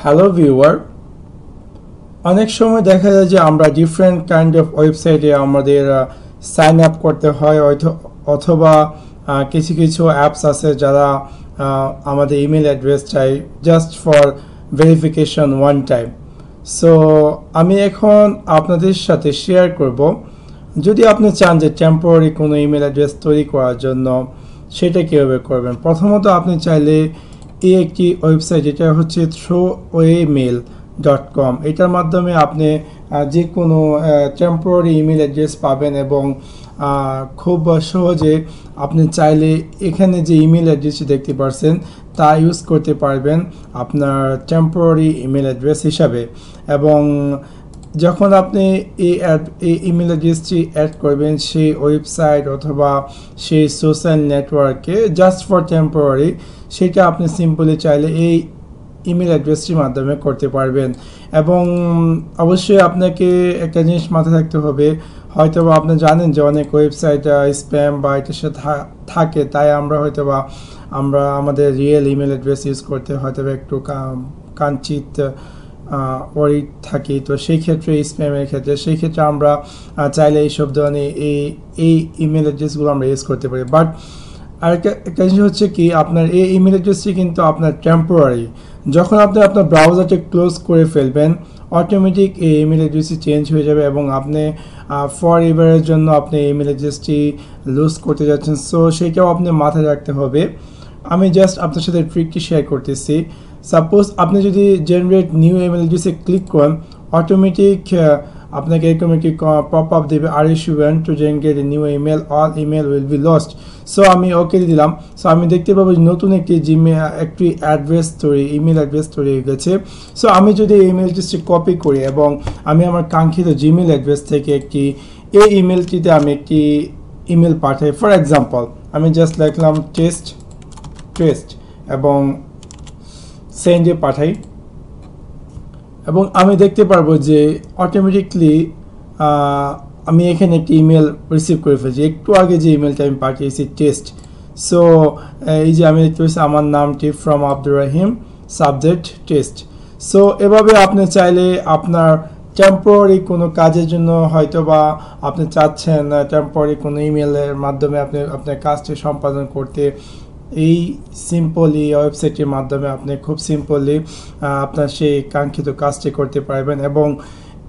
Hello viewer, অনেক সময় দেখা যায় যে আমরা ডিফারেন্ট কাইন্ড অফ ওয়েবসাইটে আমাদের সাইন আপ করতে হয় অথবা কিছু কিছু অ্যাপস আছে যারা আমাদের ইমেল অ্যাড্রেস চাই just for verification one time. So আমি এখন আপনাদের সাথে শেয়ার করব, যদি আপনি চান যে টেম্পোরারি কোনো ইমেল অ্যাড্রেস তৈরি করার জন্য সেটা কীভাবে করবেন। প্রথমত আপনি চাইলে এই একটি ওয়েবসাইট, যেটা হচ্ছে throwawaymail.com, এটার মাধ্যমে আপনি যে কোনো টেম্পোরারি ইমেল অ্যাড্রেস পাবেন এবং খুব সহজে আপনি চাইলে এখানে যে ইমেল অ্যাড্রেসটি দেখতে পাচ্ছেন তা ইউজ করতে পারবেন আপনার টেম্পোরারি ইমেল অ্যাড্রেস হিসাবে। এবং যখন আপনি এই ইমেল অ্যাড্রেসটি অ্যাড করবেন সেই ওয়েবসাইট অথবা সেই সোশ্যাল নেটওয়ার্কে জাস্ট ফর টেম্পোরারি, সেটা আপনি সিম্পলি চাইলে এই ইমেল অ্যাড্রেসটির মাধ্যমে করতে পারবেন। এবং অবশ্যই আপনাকে একটা জিনিস মাথায় রাখতে হবে, হয়তোবা আপনি জানেন যে অনেক ওয়েবসাইট স্প্যাম বা এটার সাথে থাকে, তাই আমরা আমাদের রিয়েল ইমেল অ্যাড্রেস ইউজ করতে হয়তোবা একটু কাঞ্চিত ওয়ারিড থাকি। তো সেই ক্ষেত্রে স্প্যামের ক্ষেত্রে আমরা চাইলে এইসব ধরনের এই ইমেল অ্যাড্রেসগুলো আমরা ইউজ করতে পারি। বাট আরেকটা জিনিস হচ্ছে কি, আপনার এই ইমেল অ্যাড্রেসটি কিন্তু আপনার টেম্পোরারি। যখন আপনি আপনার ব্রাউজারটি ক্লোজ করে ফেলবেন, অটোমেটিক এই ইমেল অ্যাড্রেসটি চেঞ্জ হয়ে যাবে এবং আপনি ফর এভারের জন্য আপনি ইমেল অ্যাড্রেসটি লুজ করতে যাচ্ছেন। সো সেটাও আপনি মাথায় রাখতে হবে। আমি জাস্ট আপনার সাথে ট্রিকটি শেয়ার করতেছি। সাপোজ আপনি যদি জেনারেট নিউ ইমেল অ্যাড্রেসে ক্লিক করেন, অটোমেটিক আপনাকে এরকম একটি পপ আপ দেবে, আর you want to generate a new email, all email will be lost. So আমি ওকে দিলাম। সো আমি দেখতে পাবো নতুন একটি ইমেল অ্যাড্রেস তৈরি হয়ে গেছে। সো আমি যদি এই ইমেল অ্যাড্রেসটি কপি করি এবং আমি আমার কাঙ্ক্ষিত জিমেল অ্যাড্রেস থেকে এই ইমেলটিতে আমি একটি ইমেল পাঠাই। ফর এক্সাম্পল আমি জাস্ট লিখলাম টেস্ট এবং সেন্ডে পাঠাই, এবং আমি দেখতে পারবো যে অটোমেটিকলি আমি এখানে একটি ইমেল রিসিভ করে ফেলছি। একটু আগে যে ইমেলটা আমি পাঠিয়েছি টেস্ট। সো এই যে আমি দেখতে পাচ্ছি আমার নামটি from Abdur Rahim, subject test. So এভাবে আপনি চাইলে আপনার টেম্পোরারি কোনো কাজের জন্য হয়তোবা আপনি চাচ্ছেন টেম্পোরারি কোনো ইমেলের মাধ্যমে আপনার কাজটি সম্পাদন করতে, এই সিম্পলি ওয়েবসাইটের মাধ্যমে আপনি খুব সিম্পলি আপনার সেই কাঙ্ক্ষিত কাজটি করতে পারবেন। এবং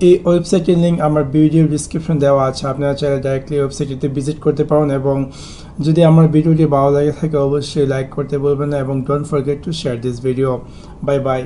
এই ওয়েবসাইটের লিঙ্ক আমার ভিডিও ডিসক্রিপশন দেওয়া আছে, আপনারা চাইলে ডাইরেক্টলি ওয়েবসাইটটিতে ভিজিট করতে পারেন। এবং যদি আমার ভিডিওটি ভালো লাগে থাকে অবশ্যই লাইক করতে বলবেন না, এবং don't forget to share this video. Bye bye.